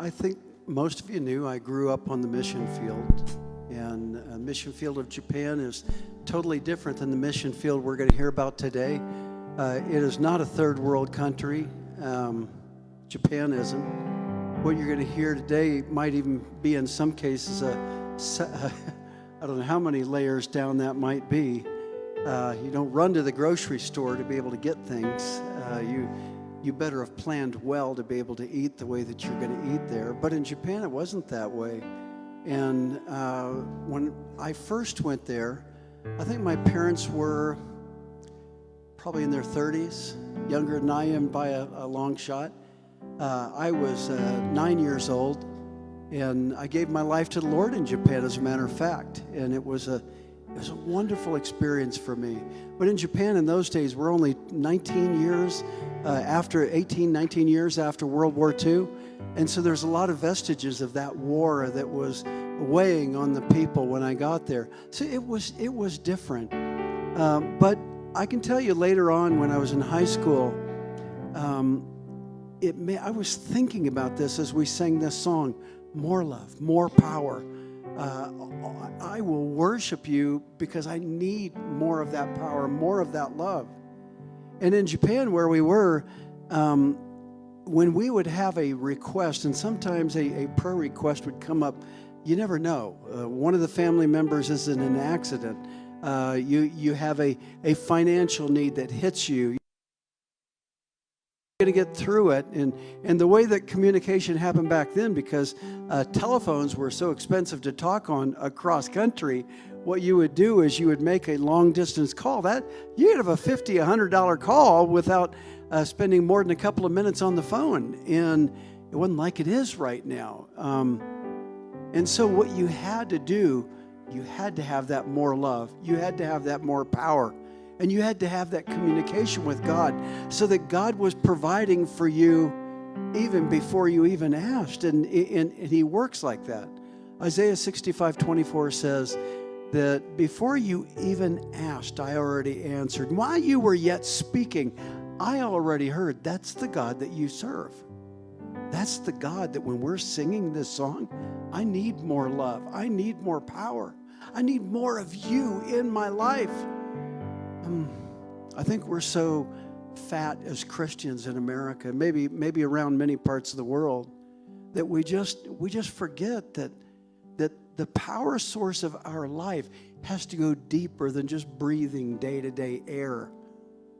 I think most of you knew I grew up on the mission field, and the mission field of Japan is totally different than the mission field we're going to hear about today. It is not a third world country. Japan isn't. What you're going to hear today might even be, in some cases, I don't know how many layers down that might be. You don't run to the grocery store to be able to get things. You better have planned well to be able to eat the way that you're going to eat there. But in Japan, it wasn't that way. And when I first went there, I think my parents were probably in their 30s, younger than I am by a long shot. I was 9 years old, and I gave my life to the Lord in Japan, as a matter of fact. And it was a wonderful experience for me. But in Japan in those days, we're only 19 years after World War II. And so there's a lot of vestiges of that war that was weighing on the people when I got there. So it was different. But I can tell you later on when I was in high school, I was thinking about this as we sang this song, More Love, More Power. I will worship you because I need more of that power, more of that love. And in Japan, where we were, when we would have a request, and sometimes a prayer request would come up, you never know. One of the family members is in an accident. You have a financial need that hits you. To get through it, and the way that communication happened back then, because telephones were so expensive to talk on across country, what you would do is you would make a long distance call. That you could have a $50, $100 call without spending more than a couple of minutes on the phone, and it wasn't like it is right now. And so what you had to do, you had to have that more love, you had to have that more power. And you had to have that communication with God so that God was providing for you even before you even asked. And He works like that. Isaiah 65:24 says that before you even asked, I already answered. While you were yet speaking, I already heard. That's the God that you serve. That's the God that when we're singing this song, I need more love. I need more power. I need more of you in my life. I think we're so fat as Christians in America, maybe around many parts of the world, that we just forget that the power source of our life has to go deeper than just breathing day-to-day air.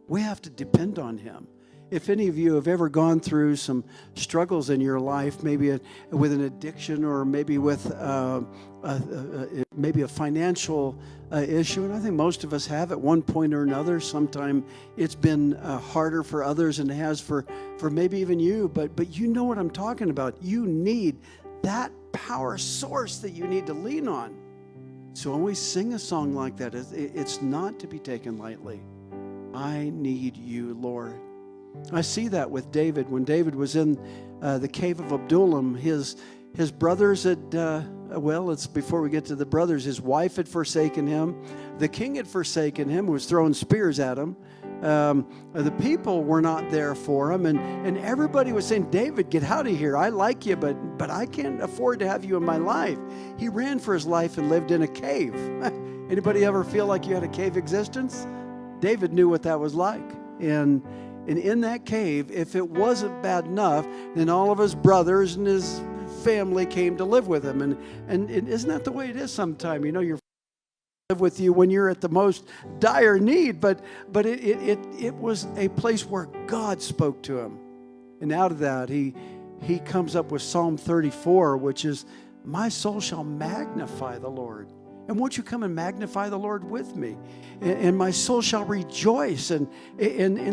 We have to depend on Him. If any of you have ever gone through some struggles in your life, maybe with an addiction or maybe with maybe a financial issue, and I think most of us have at one point or another. Sometimes it's been harder for others than it has for maybe even you, but you know what I'm talking about. You need that power source that you need to lean on. So when we sing a song like that, it's not to be taken lightly. I need you, Lord. I see that with David. When David was in the cave of Adullam, his brothers had, it's before we get to the brothers, his wife had forsaken him. The king had forsaken him, was throwing spears at him. The people were not there for him. And everybody was saying, David, get out of here. I like you, but I can't afford to have you in my life. He ran for his life and lived in a cave. Anybody ever feel like you had a cave existence? David knew what that was like. And in that cave, if it wasn't bad enough, then all of his brothers and his family came to live with him. And isn't that the way it is sometimes? You know, your live with you when you're at the most dire need, but it was a place where God spoke to him. And out of that, he comes up with Psalm 34, which is, my soul shall magnify the Lord. And won't you come and magnify the Lord with me? And my soul shall rejoice. And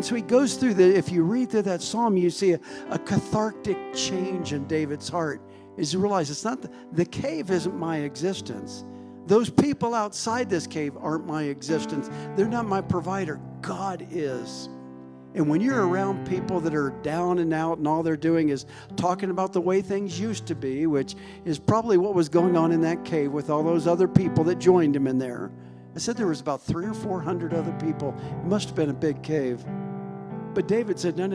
so he goes through if you read through that psalm, you see a cathartic change in David's heart. Is you realize it's not the cave isn't my existence. Those people outside this cave aren't my existence. They're not my provider. God is. And when you're around people that are down and out and all they're doing is talking about the way things used to be, which is probably what was going on in that cave with all those other people that joined him in there. I said there was about 300 or 400 other people. It must have been a big cave. But David said, no.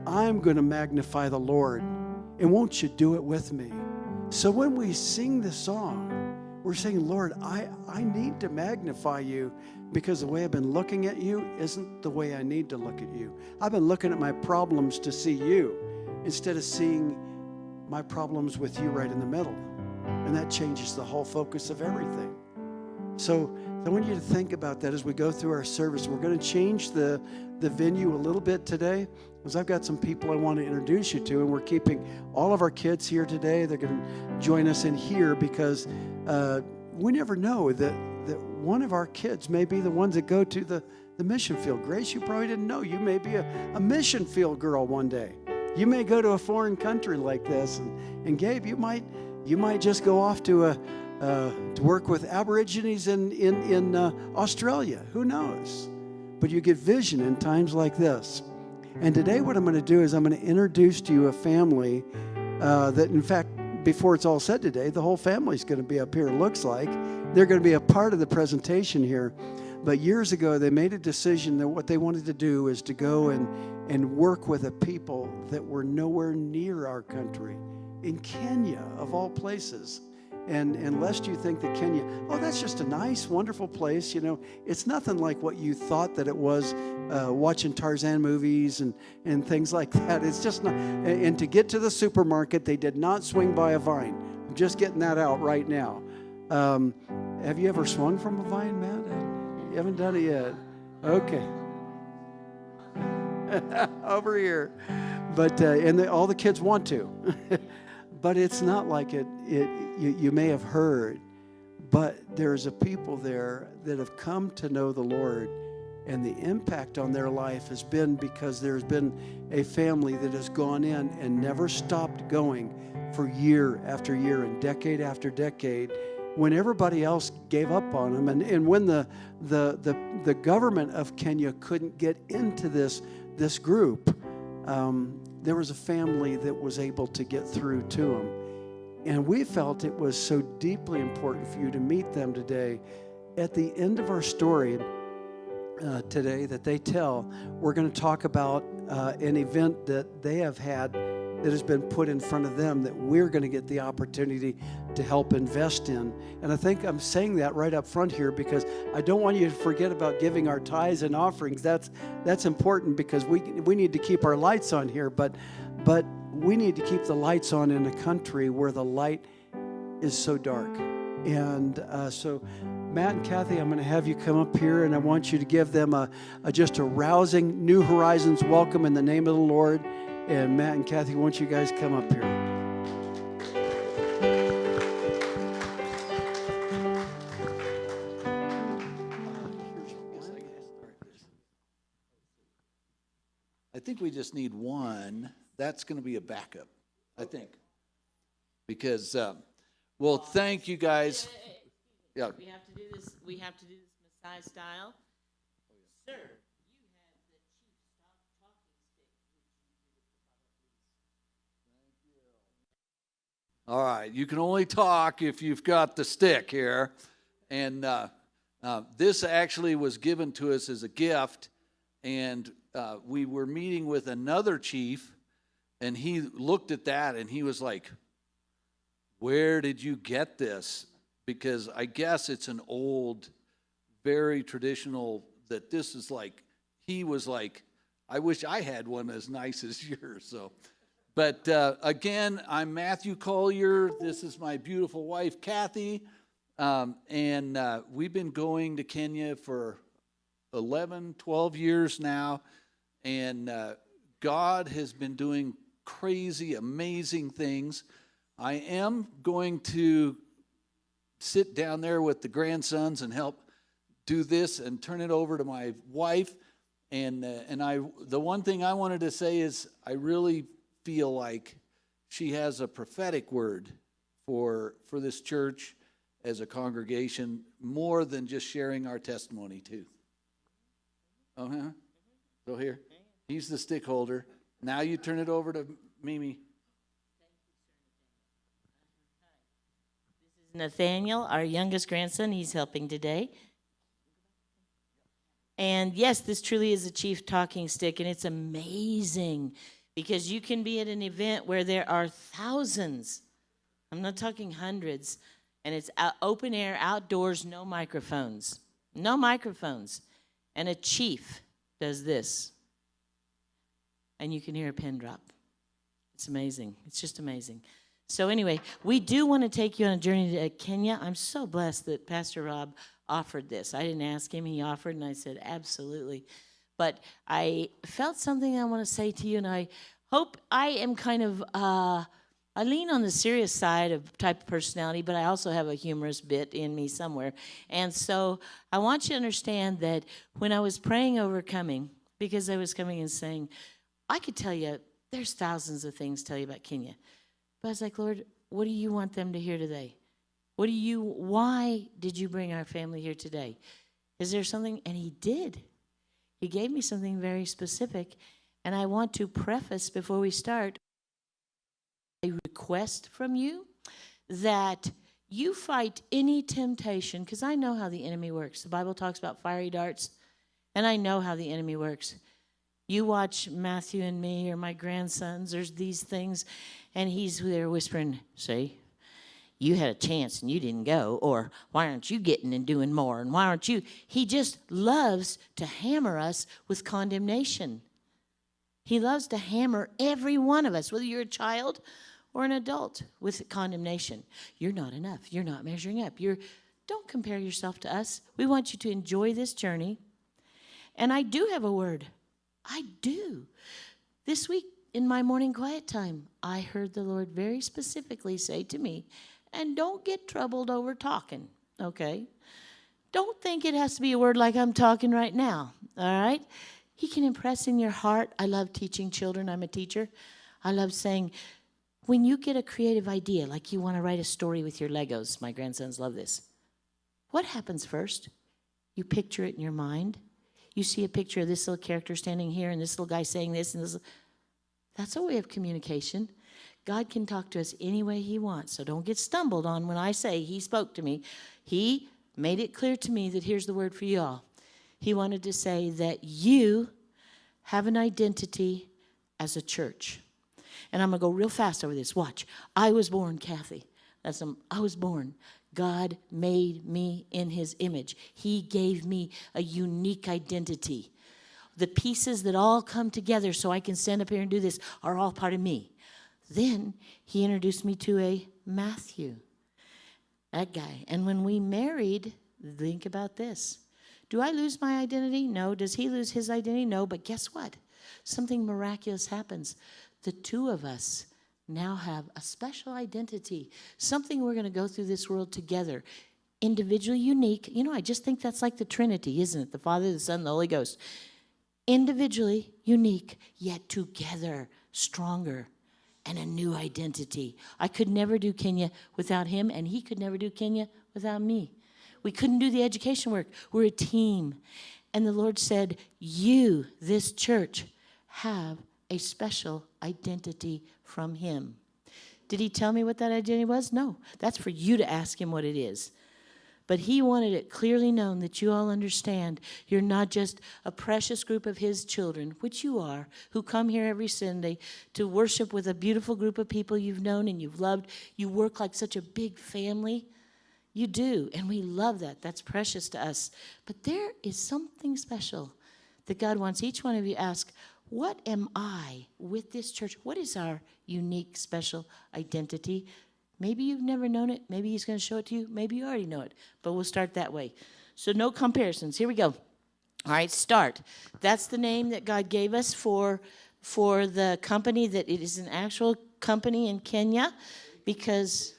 I'm going to magnify the Lord. And won't you do it with me? So when we sing this song, we're saying, Lord, I need to magnify you because the way I've been looking at you isn't the way I need to look at you. I've been looking at my problems to see you instead of seeing my problems with you right in the middle. And that changes the whole focus of everything. So I want you to think about that as we go through our service. We're going to change the venue a little bit today because I've got some people I want to introduce you to, and we're keeping all of our kids here today. They're going to join us in here because we never know that one of our kids may be the ones that go to the mission field. Grace, you probably didn't know. You may be a mission field girl one day. You may go to a foreign country like this. And Gabe, you might just go off to work with Aborigines in Australia. Who knows? But you get vision in times like this. And today what I'm going to do is I'm going to introduce to you a family that, in fact, before it's all said today, the whole family's going to be up here, it looks like. They're going to be a part of the presentation here. But years ago, they made a decision that what they wanted to do is to go and work with a people that were nowhere near our country, in Kenya, of all places. And lest you think that Kenya, oh, that's just a nice, wonderful place, it's nothing like what you thought that it was watching Tarzan movies and things like that. It's just not. And to get to the supermarket, they did not swing by a vine. I'm just getting that out right now. Have you ever swung from a vine, Matt? You haven't done it yet. Okay. Over here. But all the kids want to. But it's not like it. You may have heard, but there's a people there that have come to know the Lord, and the impact on their life has been because there's been a family that has gone in and never stopped going for year after year and decade after decade, when everybody else gave up on them, and when the government of Kenya couldn't get into this group. There was a family that was able to get through to them. And we felt it was so deeply important for you to meet them today. At the end of our story today that they tell, we're going to talk about an event that they have had that has been put in front of them that we're going to get the opportunity to help invest in. And I think I'm saying that right up front here because I don't want you to forget about giving our tithes and offerings. That's important because we need to keep our lights on here, but we need to keep the lights on in a country where the light is so dark. And so Matt and Kathy, I'm going to have you come up here, and I want you to give them just a rousing New Horizons welcome in the name of the Lord. And Matt and Kathy, won't you guys come up here? I think we just need one. That's going to be a backup, I think. Because, well, thank you guys. Yeah. We have to do this. We have to do this Messiah style. Sir, you have the chief talking stick. All right. You can only talk if you've got the stick here. And this actually was given to us as a gift. And we were meeting with another chief, and he looked at that and he was like, "Where did you get this?" Because I guess it's an old, very traditional, that this is like, he was like, "I wish I had one as nice as yours." So, but again, I'm Matthew Collier. This is my beautiful wife, Kathy. And we've been going to Kenya for 11, 12 years now. And God has been doing crazy, amazing things. I am going to sit down there with the grandsons and help do this and turn it over to my wife. And the one thing I wanted to say is I really feel like she has a prophetic word for this church as a congregation, more than just sharing our testimony too. Uh-huh. So here, he's the stick holder. Now you turn it over to Mimi. This is Nathaniel, our youngest grandson. He's helping today. And yes, this truly is a chief talking stick, and it's amazing Because you can be at an event where there are thousands. I'm not talking hundreds. And it's open air, outdoors, no microphones. No microphones. And a chief does this. And you can hear a pin drop. It's amazing. It's just amazing. So anyway, we do want to take you on a journey to Kenya. I'm so blessed that Pastor Rob offered this. I didn't ask him. He offered, and I said, absolutely. But I felt something I want to say to you, and I hope I am kind of, I lean on the serious side of type of personality, but I also have a humorous bit in me somewhere. And so I want you to understand that when I was praying over coming, because I was coming and saying, I could tell you, there's thousands of things to tell you about Kenya. But I was like, Lord, what do you want them to hear today? Why did you bring our family here today? Is there something? And he did. He gave me something very specific. And I want to preface before we start a request from you that you fight any temptation, because I know how the enemy works. The Bible talks about fiery darts, and I know how the enemy works. You watch Matthew and me or my grandsons, there's these things, and he's there whispering, see, you had a chance and you didn't go, or why aren't you getting and doing more, and why aren't you? He just loves to hammer us with condemnation. He loves to hammer every one of us, whether you're a child or an adult, with condemnation. You're not enough. You're not measuring up. Don't compare yourself to us. We want you to enjoy this journey. And I do have a word. I do. This week in my morning quiet time, I heard the Lord very specifically say to me, and don't get troubled over talking, okay? Don't think it has to be a word like I'm talking right now, all right? He can impress in your heart. I love teaching children. I'm a teacher. I love saying, when you get a creative idea, like you want to write a story with your Legos, my grandsons love this. What happens first? You picture it in your mind. You see a picture of this little character standing here and this little guy saying this and this. That's a way of communication. God can talk to us any way he wants, so don't get stumbled on when I say he spoke to me. He made it clear to me that here's the word for you all. He wanted to say that you have an identity as a church. And I'm going to go real fast over this. Watch. I was born, Kathy. I was born. God made me in his image. He gave me a unique identity. The pieces that all come together so I can stand up here and do this are all part of me. Then he introduced me to a Matthew, that guy. And when we married, think about this. Do I lose my identity? No. Does he lose his identity? No. But guess what? Something miraculous happens. The two of us now have a special identity, something we're going to go through this world together, individually unique. You know, I just think that's like the Trinity, isn't it? The Father, the Son, the Holy Ghost. Individually unique, yet together stronger and a new identity. I could never do Kenya without him, and he could never do Kenya without me. We couldn't do the education work. We're a team. And the Lord said, you, this church, have a special identity from him. Did he tell me what that identity was? No. That's for you to ask him what it is. But he wanted it clearly known that you all understand you're not just a precious group of his children, which you are, who come here every Sunday to worship with a beautiful group of people you've known and you've loved. You work like such a big family. You do, and we love that. That's precious to us. But there is something special that God wants each one of you to ask, what am I with this church? What is our unique, special identity? Maybe you've never known it. Maybe he's going to show it to you. Maybe you already know it. But we'll start that way. So no comparisons. Here we go. All right, start. That's the name that God gave us for the company, that it is an actual company in Kenya because...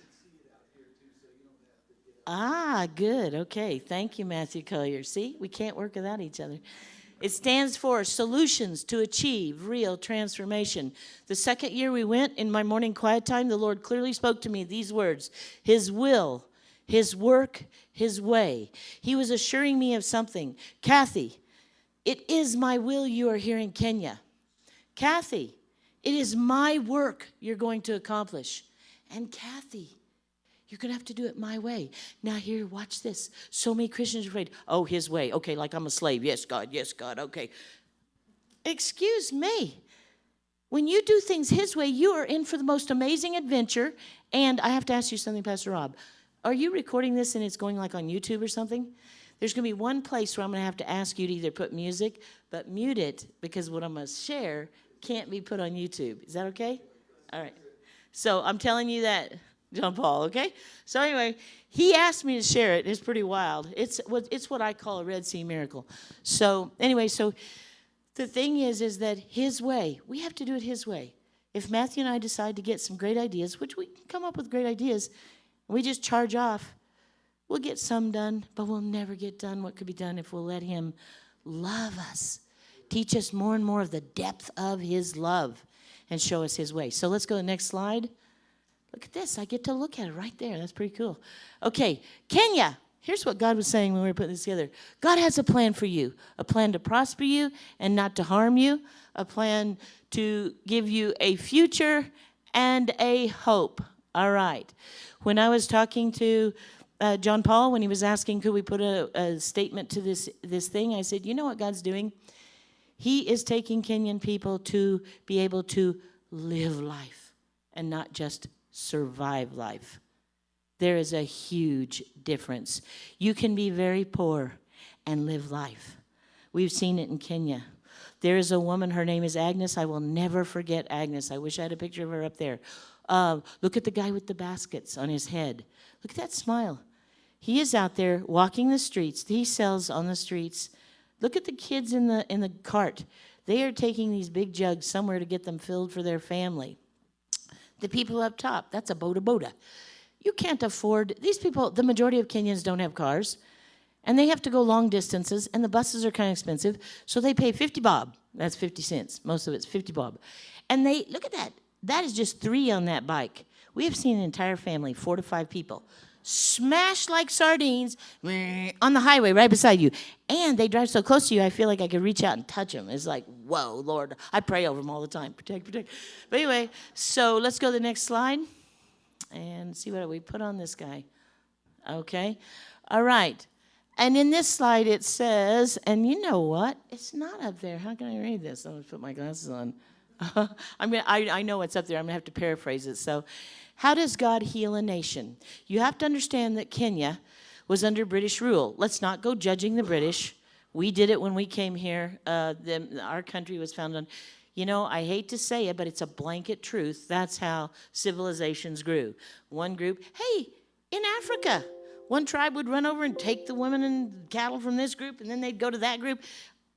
good. Okay. Thank you, Matthew Collier. See, we can't work without each other. It stands for Solutions to Achieve Real Transformation. The second year we went, in my morning quiet time, the Lord clearly spoke to me these words: his will, his work, his way. He was assuring me of something. Kathy, it is my will you are here in Kenya. Kathy, it is my work you're going to accomplish. And Kathy, you're going to have to do it my way. Now here, watch this. So many Christians are afraid, oh, his way. Okay, like I'm a slave. Yes, God, okay. Excuse me. When you do things His way, you are in for the most amazing adventure. And I have to ask you something, Pastor Rob. Are you recording this and it's going like on YouTube or something? There's going to be one place where I'm going to have to ask you to either put music, but mute it, because what I'm going to share can't be put on YouTube. Is that okay? All right. So I'm telling you that, John Paul, okay? So anyway, he asked me to share it. It's pretty wild. It's what I call a Red Sea miracle. So anyway, so the thing is that His way, we have to do it His way. If Matthew and I decide to get some great ideas, which we can come up with great ideas, and we just charge off, we'll get some done, but we'll never get done what could be done if we'll let Him love us, teach us more and more of the depth of His love, and show us His way. So let's go to the next slide. Look at this. I get to look at it right there. That's pretty cool. Okay, Kenya. Here's what God was saying when we were putting this together. God has a plan for you, a plan to prosper you and not to harm you, a plan to give you a future and a hope. All right. When I was talking to John Paul, when he was asking, could we put a statement to this thing, I said, you know what God's doing? He is taking Kenyan people to be able to live life and not just survive life. There is a huge difference. You can be very poor and live life. We've seen it in Kenya. There is a woman, her name is Agnes. I will never forget Agnes. I wish I had a picture of her up there. Look at the guy with the baskets on his head. Look at that smile. He is out there walking the streets. He sells on the streets. Look at the kids in the cart. They are taking these big jugs somewhere to get them filled for their family. The people up top, that's a boda. You can't afford, these people, the majority of Kenyans don't have cars, and they have to go long distances, and the buses are kind of expensive, so they pay 50 bob. That's 50 cents. Most of it's 50 bob. And they, look at that. That is just 3 on that bike. We have seen an entire family, 4 to 5 people, smashed like sardines on the highway right beside you. And they drive so close to you, I feel like I could reach out and touch them. It's like, whoa, Lord. I pray over them all the time. Protect. But anyway, so let's go to the next slide and see what we put on this guy. Okay. All right. And in this slide it says, and you know what? It's not up there. How can I read this? I'm going to put my glasses on. I know what's up there. I'm going to have to paraphrase it. So, how does God heal a nation? You have to understand that Kenya was under British rule. Let's not go judging the British. We did it when we came here. Our country was founded on, you know, I hate to say it, but it's a blanket truth. That's how civilizations grew. One group, hey, in Africa, one tribe would run over and take the women and cattle from this group, and then they'd go to that group.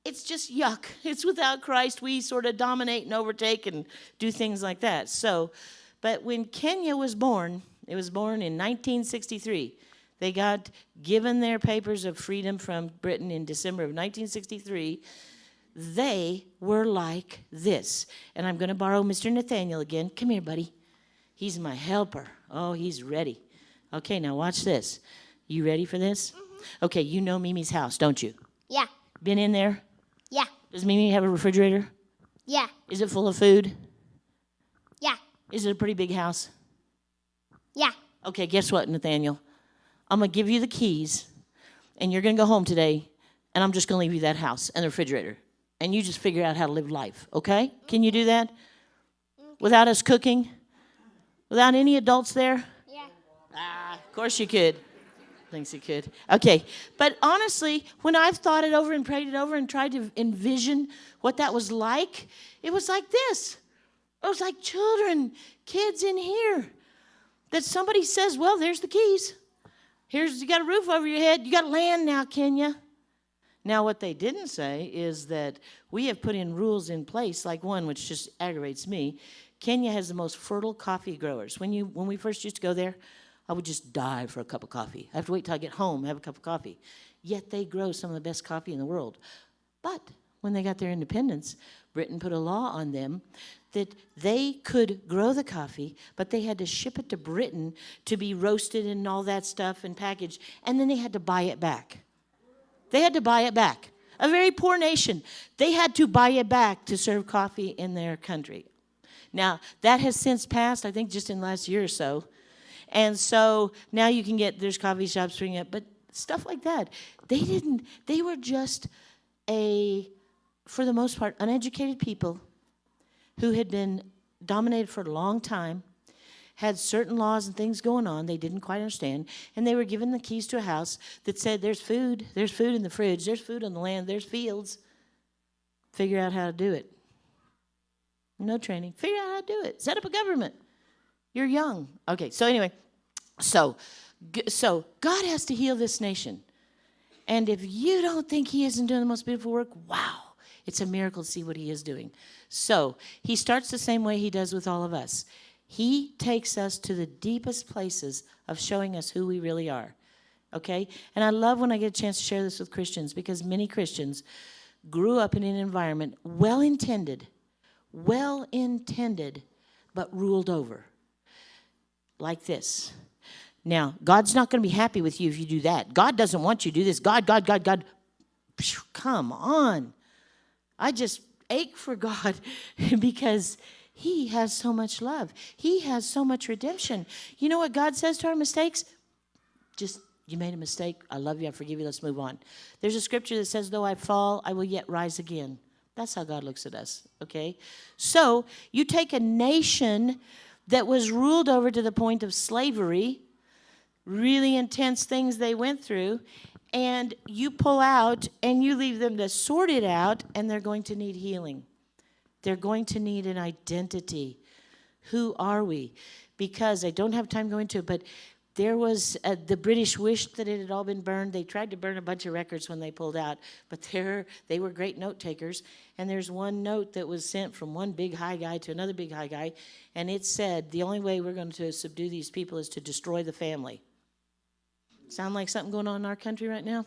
It's just yuck. It's without Christ. We sort of dominate and overtake and do things like that. So, but when Kenya was born, it was born in 1963. They got given their papers of freedom from Britain in December of 1963. They were like this. And I'm going to borrow Mr. Nathaniel again. Come here, buddy. He's my helper. Oh, he's ready. Okay, now watch this. You ready for this? Mm-hmm. Okay, you know Mimi's house, don't you? Yeah. Been in there? Yeah. Does Mimi have a refrigerator? Yeah. Is it full of food? Yeah. Is it a pretty big house? Yeah. Okay, guess what, Nathaniel? I'm going to give you the keys, and you're going to go home today, and I'm just going to leave you that house and the refrigerator, and you just figure out how to live life, okay? Can you do that? Without us cooking? Without any adults there? Yeah. Of course you could. Thinks you could. Okay, but honestly, when I've thought it over and prayed it over and tried to envision what that was like, it was like this. It was like children, kids in here, that somebody says, well, there's the keys. You got a roof over your head. You got land now, Kenya. Now, what they didn't say is that we have put in rules in place, like one which just aggravates me. Kenya has the most fertile coffee growers. When we first used to go there, I would just die for a cup of coffee. I have to wait till I get home, have a cup of coffee. Yet they grow some of the best coffee in the world. But when they got their independence, Britain put a law on them that they could grow the coffee, but they had to ship it to Britain to be roasted and all that stuff and packaged, and then they had to buy it back. They had to buy it back. A very poor nation. They had to buy it back to serve coffee in their country. Now, that has since passed, I think just in the last year or so. And so now you can there's coffee shops springing up, but stuff like that. They were just for the most part, uneducated people who had been dominated for a long time, had certain laws and things going on they didn't quite understand, and they were given the keys to a house that said, there's food in the fridge, there's food on the land, there's fields. Figure out how to do it. No training. Figure out how to do it. Set up a government. You're young. Okay, so anyway, so God has to heal this nation. And if you don't think he isn't doing the most beautiful work, wow, it's a miracle to see what he is doing. So he starts the same way he does with all of us. He takes us to the deepest places of showing us who we really are, okay? And I love when I get a chance to share this with Christians, because many Christians grew up in an environment well-intended, but ruled over, like this. Now, God's not going to be happy with you if you do that. God doesn't want you to do this. God. Phew, come on. I just ache for God because he has so much love. He has so much redemption. You know what God says to our mistakes? Just, you made a mistake. I love you. I forgive you. Let's move on. There's a scripture that says, though I fall, I will yet rise again. That's how God looks at us, okay? So you take a nation that was ruled over to the point of slavery, really intense things they went through, and you pull out and you leave them to sort it out, and they're going to need healing. They're going to need an identity. Who are we? Because I don't have time going to it, but there was, the British wished that it had all been burned. They tried to burn a bunch of records when they pulled out, but they were great note takers. And there's one note that was sent from one big high guy to another big high guy, and it said, the only way we're going to subdue these people is to destroy the family. Sound like something going on in our country right now?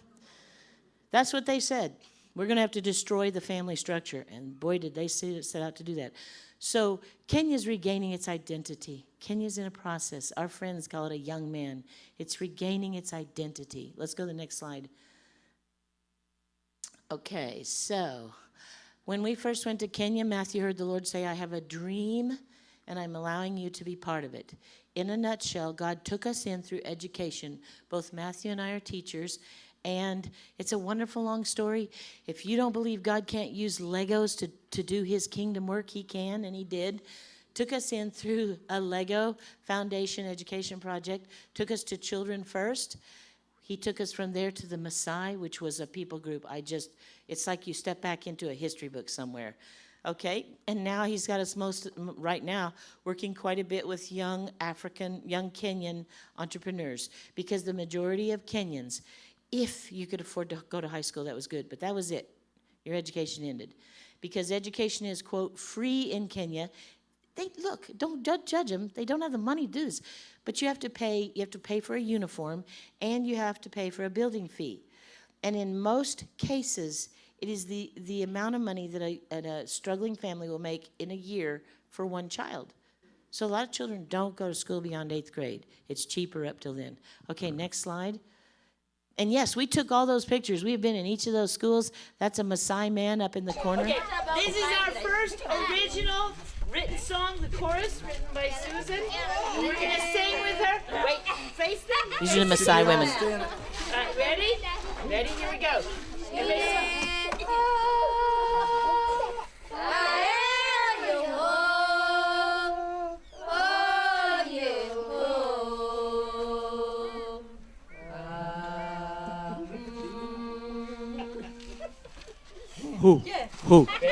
That's what they said. We're going to have to destroy the family structure. And boy, did they set out to do that. So Kenya's regaining its identity. Kenya's in a process. Our friends call it a young man. It's regaining its identity. Let's go to the next slide. Okay, so when we first went to Kenya, Matthew heard the Lord say, I have a dream, and I'm allowing you to be part of it. In a nutshell, God took us in through education. Both Matthew and I are teachers, and it's a wonderful long story. If you don't believe God can't use Legos to do his kingdom work, he can, and he did. Took us in through a Lego Foundation education project, took us to Children First. He took us from there to the Maasai, which was a people group. It's like you step back into a history book somewhere. Okay, and now he's got us right now working quite a bit with young Kenyan entrepreneurs, because the majority of Kenyans, if you could afford to go to high school, that was good, but that was it. Your education ended. Because education is, quote, free in Kenya. Don't judge them. They don't have the money to do this. But you have to pay for a uniform, and you have to pay for a building fee. And in most cases, it is the amount of money that a struggling family will make in a year for one child. So a lot of children don't go to school beyond 8th grade. It's cheaper up till then. Okay, next slide. And yes, we took all those pictures. We've been in each of those schools. That's a Maasai man up in the corner. Okay, this is our first original written song, the chorus, written by Susan. We're going to sing with her. Wait, face them. These are the Maasai women. Ready? Ready? Here we go.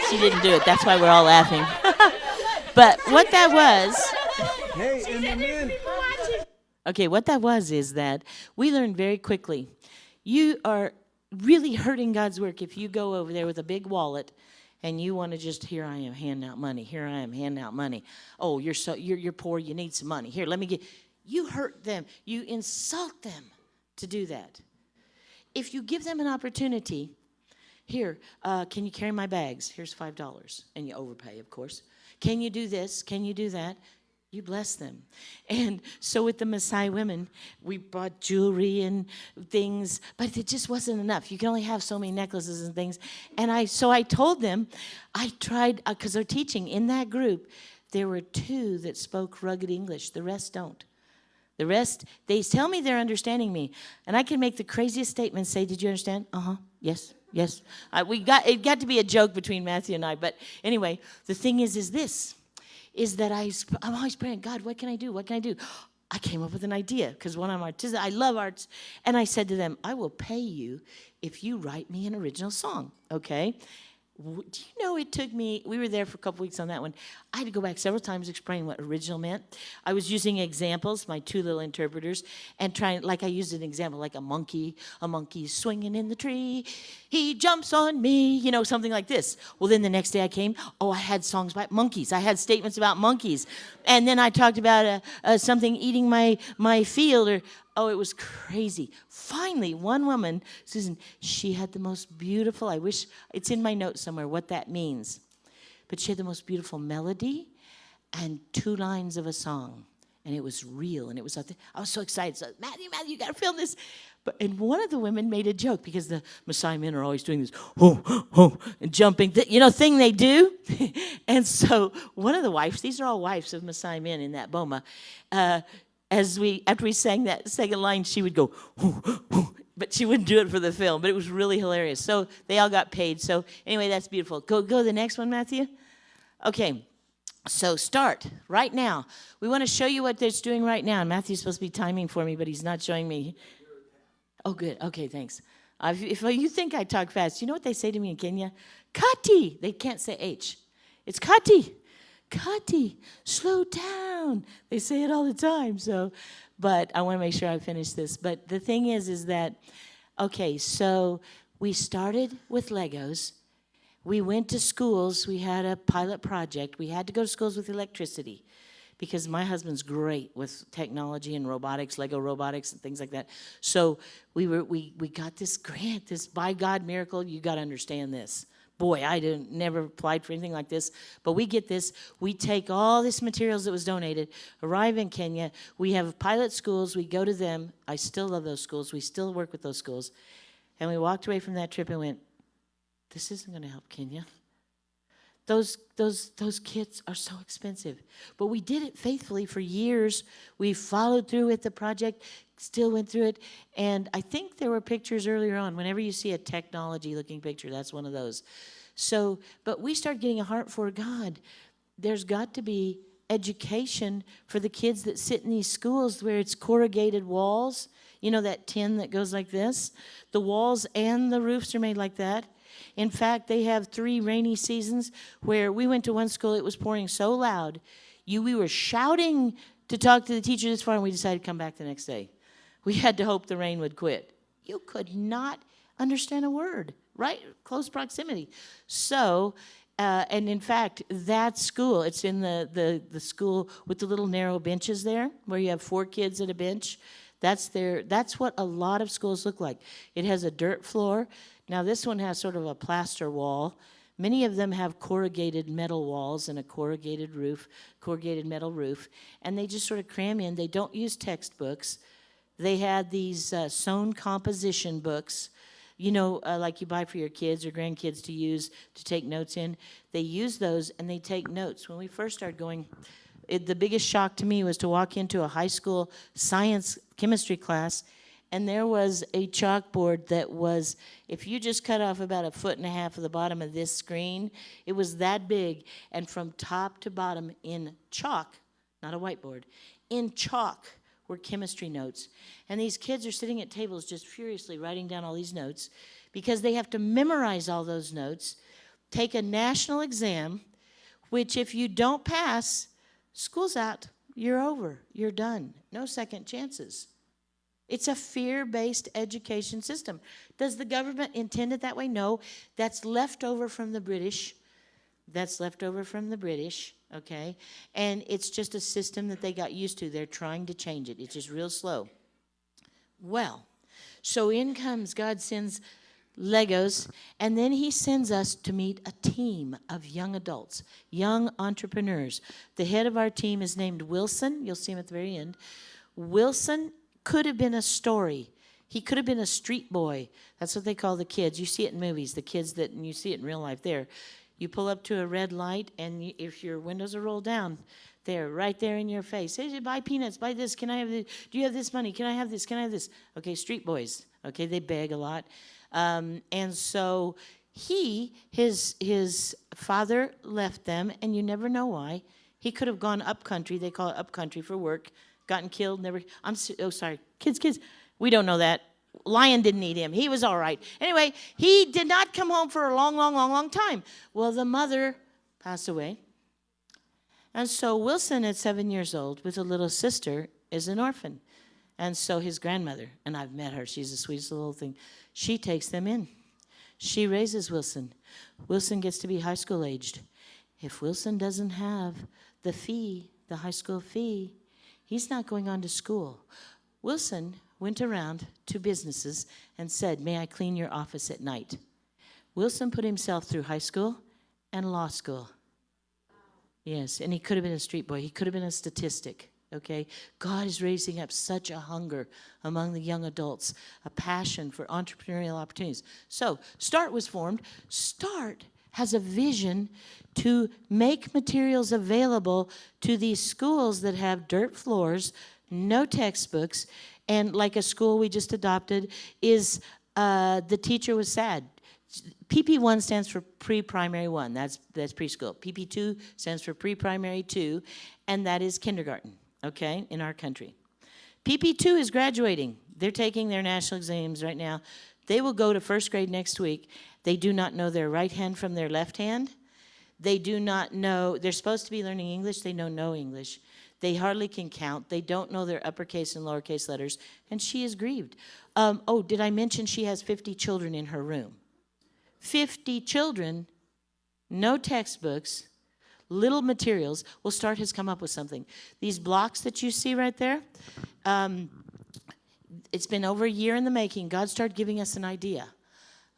She didn't do it. That's why we're all laughing. But what that was... Hey, and the men. Okay, what that was is that we learned very quickly. You are really hurting God's work if you go over there with a big wallet and you want to just, here I am handing out money. Here I am handing out money. Oh, you're poor. You need some money. Here, let me get. You hurt them. You insult them to do that. If you give them an opportunity, here, can you carry my bags? Here's $5, and you overpay, of course. Can you do this? Can you do that? You bless them. And so with the Maasai women, we bought jewelry and things, but it just wasn't enough. You can only have so many necklaces and things. And I told them, I tried, because they're teaching in that group, there were 2 that spoke rugged English. The rest don't. The rest, they tell me they're understanding me. And I can make the craziest statements, say, did you understand? Uh-huh, yes. Yes, it got to be a joke between Matthew and I. But anyway, the thing is this, is that I'm always praying, God, what can I do? What can I do? I came up with an idea because when I'm artistic, I love arts. And I said to them, I will pay you if you write me an original song, okay? Do you know it took me, we were there for a couple weeks on that one. I had to go back several times to explain what original meant. I was using examples, my two little interpreters, and trying, like I used an example, like a monkey swinging in the tree. He jumps on me, you know, something like this. Well, then the next day I came, I had songs about monkeys. I had statements about monkeys. And then I talked about something eating my field, or, it was crazy. Finally, one woman, Susan, she had the most beautiful, I wish, it's in my notes somewhere what that means. But she had the most beautiful melody and 2 lines of a song. And it was real, and it was, I was so excited. So, Matthew, you got to film this. And one of the women made a joke, because the Maasai men are always doing this, and jumping, thing they do. And so one of the wives, these are all wives of Maasai men in that boma, after we sang that second line, she would go, but she wouldn't do it for the film. But it was really hilarious. So they all got paid. So anyway, that's beautiful. Go to the next one, Matthew. Okay, so start right now. We want to show you what it's doing right now. And Matthew's supposed to be timing for me, but he's not showing me. Oh, good. Okay, thanks. If you think I talk fast, you know what they say to me in Kenya? Kati. They can't say H. It's Kati. Kati, slow down. They say it all the time. So, but I want to make sure I finish this. But the thing is that, okay, so we started with Legos. We went to schools. We had a pilot project. We had to go to schools with electricity, because my husband's great with technology and robotics, Lego robotics and things like that. So we got this grant, this by God miracle. You got to understand this. Boy, I never applied for anything like this, but we get this. We take all this materials that was donated, arrive in Kenya. We have pilot schools. We go to them. I still love those schools. We still work with those schools. And we walked away from that trip and went, this isn't going to help Kenya. Those kids are so expensive. But we did it faithfully for years. We followed through with the project, still went through it. And I think there were pictures earlier on. Whenever you see a technology-looking picture, that's one of those. So, but we started getting a heart for God. There's got to be education for the kids that sit in these schools where it's corrugated walls. You know that tin that goes like this? The walls and the roofs are made like that. In fact, they have 3 rainy seasons where we went to one school, it was pouring so loud, we were shouting to talk to the teacher this far, and we decided to come back the next day. We had to hope the rain would quit. You could not understand a word, right? Close proximity. So, and in fact, that school, it's in the school with the little narrow benches there, where you have 4 kids at a bench. That's what a lot of schools look like. It has a dirt floor. Now, this one has sort of a plaster wall. Many of them have corrugated metal walls and a corrugated metal roof, and they just sort of cram in. They don't use textbooks. They had these sewn composition books, like you buy for your kids or grandkids to use to take notes in. They use those, and they take notes. When we first started going, the biggest shock to me was to walk into a high school science chemistry class, and there was a chalkboard that was, if you just cut off about 1.5 feet of the bottom of this screen, it was that big, and from top to bottom in chalk, not a whiteboard, in chalk were chemistry notes. And these kids are sitting at tables just furiously writing down all these notes because they have to memorize all those notes, take a national exam, which if you don't pass, school's out, you're over, you're done, no second chances. It's a fear-based education system. Does the government intend it that way? No. That's left over from the British. Okay? And it's just a system that they got used to. They're trying to change it. It's just real slow. Well, so in comes, God sends Legos, and then he sends us to meet a team of young adults, young entrepreneurs. The head of our team is named Wilson. You'll see him at the very end. Wilson could have been a story. He could have been a street boy. That's what they call the kids. You see it in movies, the kids that, and you see it in real life there. You pull up to a red light, and if your windows are rolled down, they're right there in your face. Hey, buy peanuts, buy this. Can I have this? Do you have this money? Can I have this? Can I have this? Okay, street boys. Okay, they beg a lot. And so his father left them, and you never know why. He could have gone up country. They call it up country for work. Gotten killed. Never. Sorry, kids. We don't know that. Lion didn't eat him. He was all right. Anyway, he did not come home for a long time. Well, the mother passed away. And so Wilson, at 7 years old, with a little sister, is an orphan. And so his grandmother, and I've met her, she's the sweetest little thing, she takes them in. She raises Wilson. Wilson gets to be high school aged. If Wilson doesn't have the fee, the high school fee, he's not going on to school. Wilson went around to businesses and said, "May I clean your office at night?" Wilson put himself through high school and law school. Yes, and he could have been a street boy. He could have been a statistic, okay? God is raising up such a hunger among the young adults, a passion for entrepreneurial opportunities. So START was formed. START has a vision to make materials available to these schools that have dirt floors, no textbooks, and like a school we just adopted is the teacher was sad. PP1 stands for pre-primary 1. That's preschool. PP2 stands for pre-primary 2, and that is kindergarten, okay, in our country. PP2 is graduating. They're taking their national exams right now. They will go to first grade next week. They do not know their right hand from their left hand. They do not know, they're supposed to be learning English. They know no English. They hardly can count. They don't know their uppercase and lowercase letters, and she is grieved. Did I mention she has 50 children in her room? 50 children, no textbooks, little materials. Well, START has come up with something. These blocks that you see right there, it's been over a year in the making. God started giving us an idea.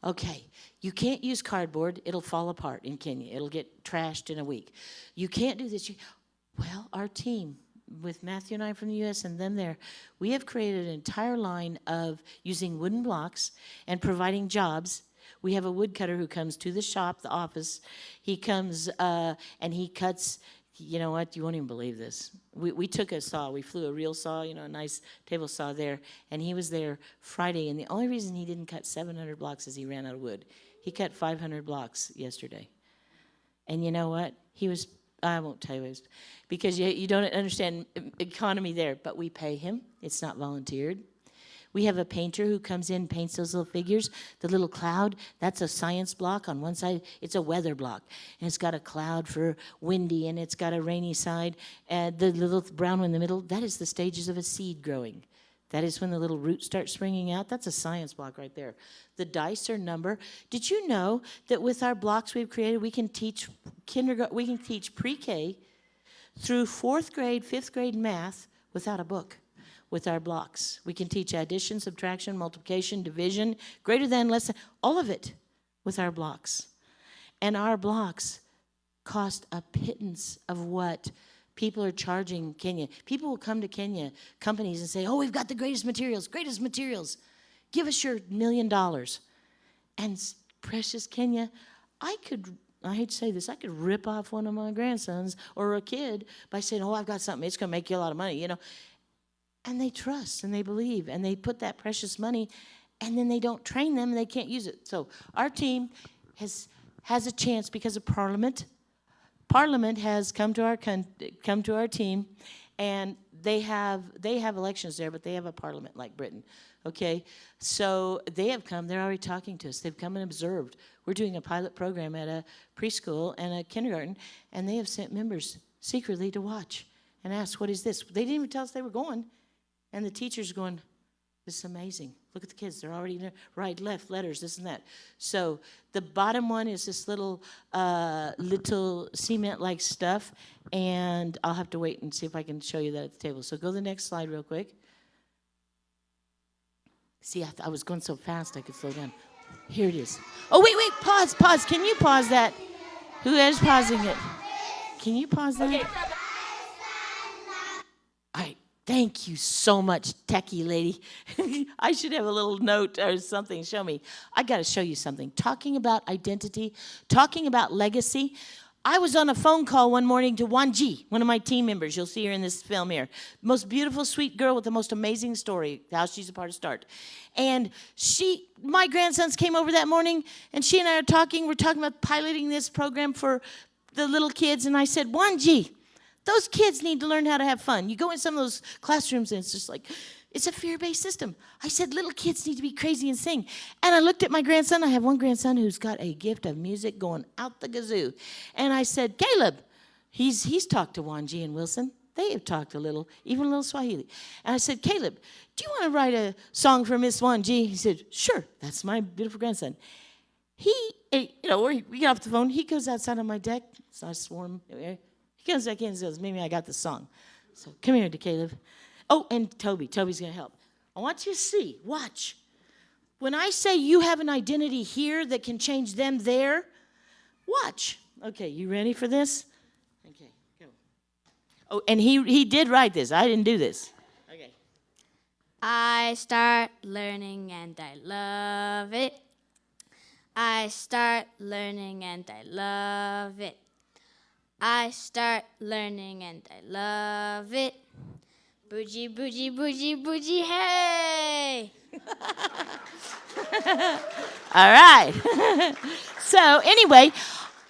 Okay, you can't use cardboard. It'll fall apart in Kenya. It'll get trashed in a week. You can't do this. Well, our team, with Matthew and I from the U.S. and them there, we have created an entire line of using wooden blocks and providing jobs. We have a woodcutter who comes to the shop, the office. He comes and he cuts, you know what, you won't even believe this. We took a saw, we flew a real saw, a nice table saw there, and he was there Friday, and the only reason he didn't cut 700 blocks is he ran out of wood. He cut 500 blocks yesterday. And you know what? I won't tell you, because you don't understand economy there, but we pay him. It's not volunteered. We have a painter who comes in, paints those little figures. The little cloud, that's a science block. On one side, it's a weather block. And it's got a cloud for windy, and it's got a rainy side. And the little brown one in the middle, that is the stages of a seed growing. That is when the little roots start springing out. That's a science block right there. The dice are number. Did you know that with our blocks we've created, we can teach kindergarten, we can teach pre-K through 4th grade, 5th grade math without a book? With our blocks. We can teach addition, subtraction, multiplication, division, greater than, less than, all of it with our blocks. And our blocks cost a pittance of what people are charging Kenya. People will come to Kenya, companies, and say, "Oh, we've got the greatest materials. Give us your $1 million. And precious Kenya, I hate to say this, I could rip off one of my grandsons or a kid by saying, "Oh, I've got something. It's going to make you a lot of money," And they trust and they believe and they put that precious money, and then they don't train them and they can't use it. So our team has a chance because of Parliament. Parliament has come to our team, and they have elections there, but they have a parliament like Britain. Okay, so they have come. They're already talking to us. They've come and observed. We're doing a pilot program at a preschool and a kindergarten, and they have sent members secretly to watch and ask, "What is this?" They didn't even tell us they were going. And the teacher's going, "This is amazing. Look at the kids. They're already right, left, letters, this and that." So the bottom one is this little cement-like stuff. And I'll have to wait and see if I can show you that at the table. So go to the next slide real quick. See, I was going so fast I could slow down. Here it is. Oh, wait, pause. Can you pause that? Who is pausing it? Can you pause that? Okay. All right. Thank you so much, techie lady. I should have a little note or something. Show me. I got to show you something. Talking about identity, talking about legacy. I was on a phone call one morning to Wanji, one of my team members. You'll see her in this film here. Most beautiful, sweet girl with the most amazing story, how she's a part of START. And my grandsons came over that morning, and she and I are talking. We're talking about piloting this program for the little kids. And I said, Wanji, those kids need to learn how to have fun. You go in some of those classrooms, and it's just like, it's a fear-based system. I said, little kids need to be crazy and sing. And I looked at my grandson. I have one grandson who's got a gift of music going out the gazoo. And I said, Caleb, he's talked to Wanji and Wilson. They have talked a little, even a little Swahili. And I said, Caleb, do you want to write a song for Miss Wanji? He said, sure. That's my beautiful grandson. We get off the phone. He goes outside on my deck. It's nice, warm. He comes back in and says, Mimi, I got the song. So come here to Caleb. Oh, and Toby. Toby's going to help. I want you to see. Watch. When I say you have an identity here that can change them there, watch. Okay, you ready for this? Okay, go. Oh, and he did write this. I didn't do this. Okay. I start learning and I love it. I start learning and I love it. I start learning and I love it. Bougie, bougie, bougie, bougie, hey! All right. So anyway,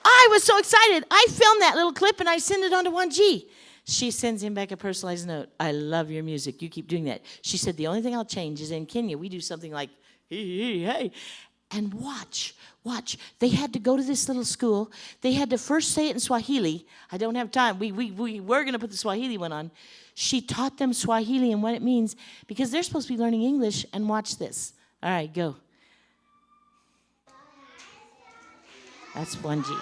I was so excited. I filmed that little clip and I sent it on to Wanji. She sends him back a personalized note. I love your music. You keep doing that. She said, the only thing I'll change is in Kenya, we do something like, hey. And watch. They had to go to this little school. They had to first say it in Swahili. I don't have time. We were going to put the Swahili one on. She taught them Swahili and what it means because they're supposed to be learning English. And watch this. All right, go. That's Wanji.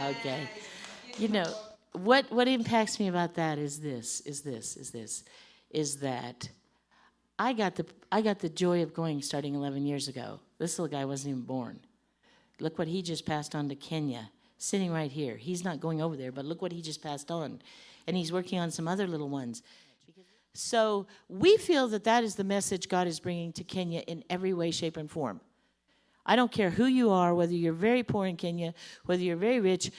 Okay. You know, what impacts me about that is that I got the joy of going starting 11 years ago. This little guy wasn't even born. Look what he just passed on to Kenya, sitting right here. He's not going over there, but look what he just passed on. And he's working on some other little ones. So we feel that is the message God is bringing to Kenya in every way, shape, and form. I don't care who you are, whether you're very poor in Kenya, whether you're very rich,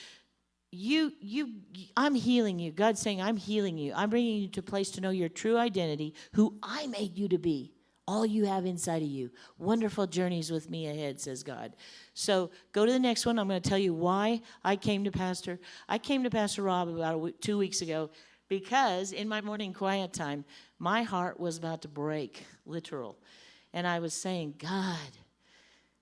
I'm healing you. God's saying, I'm healing you. I'm bringing you to a place to know your true identity, who I made you to be, all you have inside of you. Wonderful journeys with me ahead, says God. So go to the next one. I'm going to tell you why I came to Pastor Rob about 2 weeks ago, because in my morning quiet time, my heart was about to break, literal. And I was saying, God,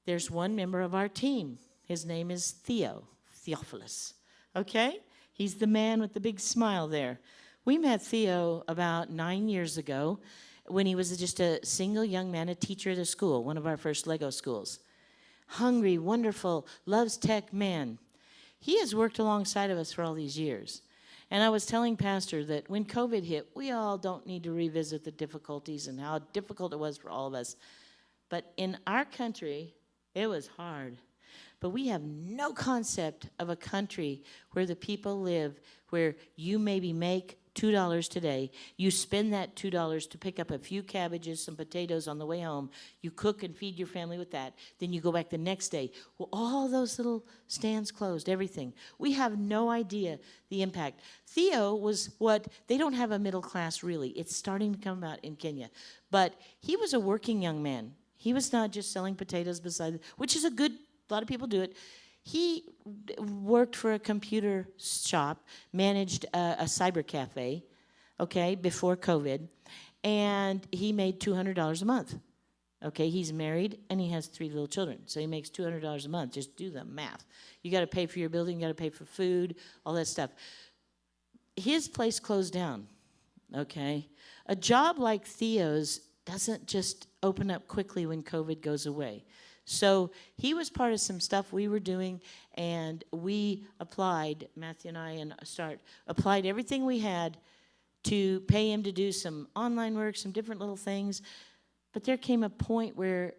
there's one member of our team. His name is Theophilus. Okay? He's the man with the big smile there. We met Theo about 9 years ago when he was just a single young man, a teacher at a school, one of our first Lego schools. Hungry, wonderful, loves tech man. He has worked alongside of us for all these years. And I was telling Pastor that when COVID hit, we all don't need to revisit the difficulties and how difficult it was for all of us. But in our country, it was hard. But we have no concept of a country where the people live, where you maybe make $2 today. You spend that $2 to pick up a few cabbages, some potatoes on the way home. You cook and feed your family with that. Then you go back the next day. Well, all those little stands closed, everything. We have no idea the impact. Theo they don't have a middle class really. It's starting to come out in Kenya. But he was a working young man. He was not just selling potatoes which is a lot of people do it. He worked for a computer shop, managed a cyber cafe, okay, before COVID, and he made $200 a month. Okay, he's married and he has 3 little children, so he makes $200 a month. Just do the math. You got to pay for your building, you got to pay for food, all that stuff. his place closed down, okay? A job like Theo's doesn't just open up quickly when COVID goes away. So he was part of some stuff we were doing, and we applied, Matthew and I and Start, applied everything we had to pay him to do some online work, some different little things. But there came a point where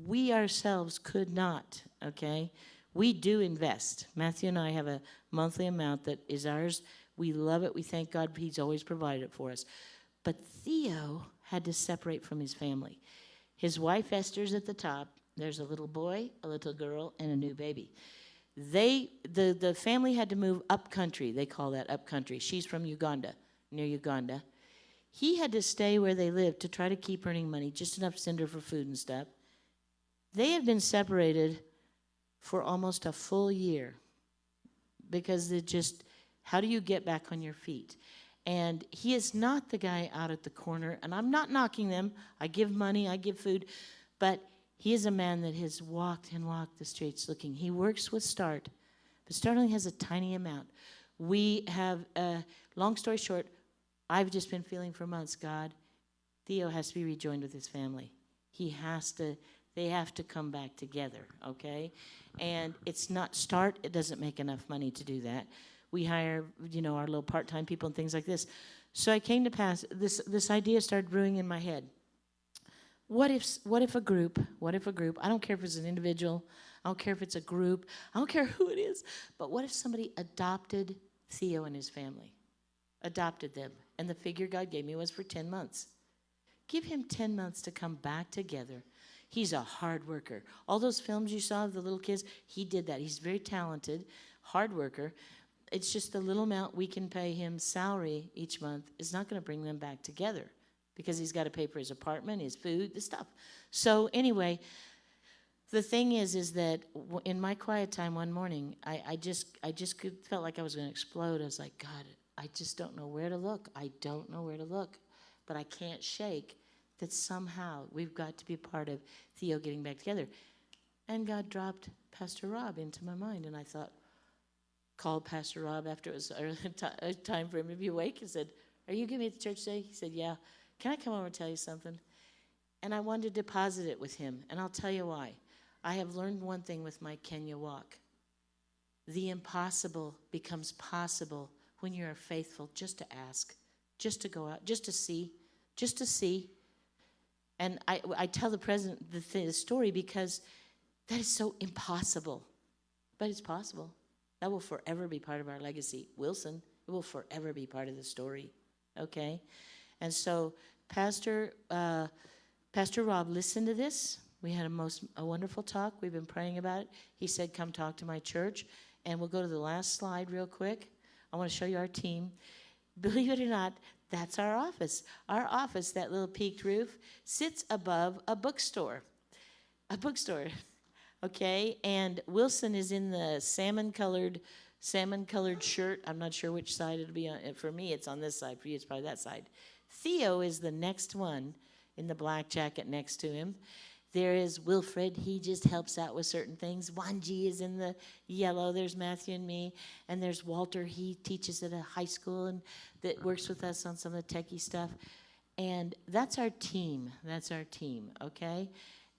we ourselves could not, okay? We do invest. Matthew and I have a monthly amount that is ours. We love it. We thank God he's always provided it for us. But Theo had to separate from his family. His wife Esther's at the top. There's a little boy, a little girl, and a new baby. The family had to move up country. They call that up country. She's from Uganda, near Uganda. He had to stay where they lived to try to keep earning money, just enough to send her for food and stuff. They had been separated for almost a full year because it just, how do you get back on your feet? And he is not the guy out at the corner, and I'm not knocking them. I give money, I give food, but he is a man that has walked and walked the streets looking. He works with Start, but Start only has a tiny amount. We have, long story short, I've just been feeling for months, God, Theo has to be rejoined with his family. They have to come back together, okay? And it's not Start, it doesn't make enough money to do that. We hire, our little part-time people and things like this. So I came to pass, this idea started brewing in my head. What if a group, I don't care if it's an individual, I don't care if it's a group, I don't care who it is, but what if somebody adopted Theo and his family? Adopted them. And the figure God gave me was for 10 months. Give him 10 months to come back together. He's a hard worker. All those films you saw of the little kids, he did that. He's very talented, hard worker. It's just the little amount we can pay him salary each month is not going to bring them back together because he's got to pay for his apartment, his food, the stuff. So anyway, the thing is that in my quiet time one morning, I just felt like I was going to explode. I was like, God, I just don't know where to look. I don't know where to look. But I can't shake that somehow we've got to be part of Theo getting back together. And God dropped Pastor Rob into my mind, and I thought, called Pastor Rob after it was time for him to be awake and said, are you going to be at the church today? He said, yeah. Can I come over and tell you something? And I wanted to deposit it with him, and I'll tell you why. I have learned one thing with my Kenya walk. The impossible becomes possible when you are faithful just to ask, just to go out, just to see. And I tell the president the story because that is so impossible, but it's possible. That will forever be part of our legacy. Wilson, it will forever be part of the story, okay? And so Pastor Rob listened to this. We had a wonderful talk. We've been praying about it. He said, come talk to my church. And we'll go to the last slide real quick. I want to show you our team. Believe it or not, that's our office. Our office, that little peaked roof, sits above a bookstore. Okay? And Wilson is in the salmon-colored shirt. I'm not sure which side it'll be on. For me, it's on this side. For you, it's probably that side. Theo is the next one in the black jacket next to him. There is Wilfred. He just helps out with certain things. Wanji is in the yellow. There's Matthew and me. And there's Walter. He teaches at a high school and that works with us on some of the techie stuff. And that's our team. Okay?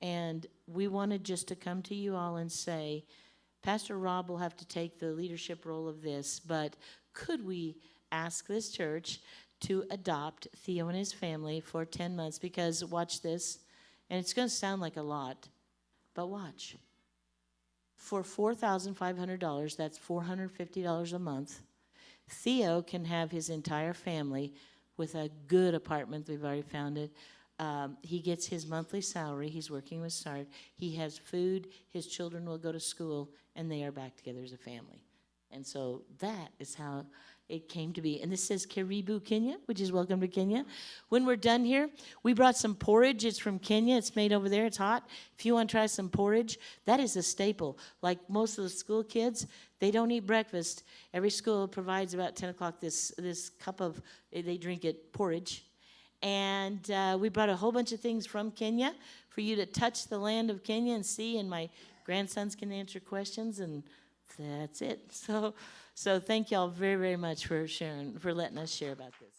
And we wanted just to come to you all and say, Pastor Rob will have to take the leadership role of this, but could we ask this church to adopt Theo and his family for 10 months? Because watch this, and it's going to sound like a lot, but watch. For $4,500, that's $450 a month, Theo can have his entire family with a good apartment. We've already found it. He gets his monthly salary. He's working with Start. He has food. His children will go to school, and they are back together as a family. And so that is how it came to be. And this says Karibu, Kenya, which is welcome to Kenya. When we're done here, we brought some porridge. It's from Kenya. It's made over there. It's hot. If you want to try some porridge, that is a staple. Like most of the school kids, they don't eat breakfast. Every school provides about 10 o'clock this cup of, they drink it, porridge. And we brought a whole bunch of things from Kenya for you to touch the land of Kenya and see, and my grandsons can answer questions and that's it. So thank y'all very, very much for sharing, for letting us share about this.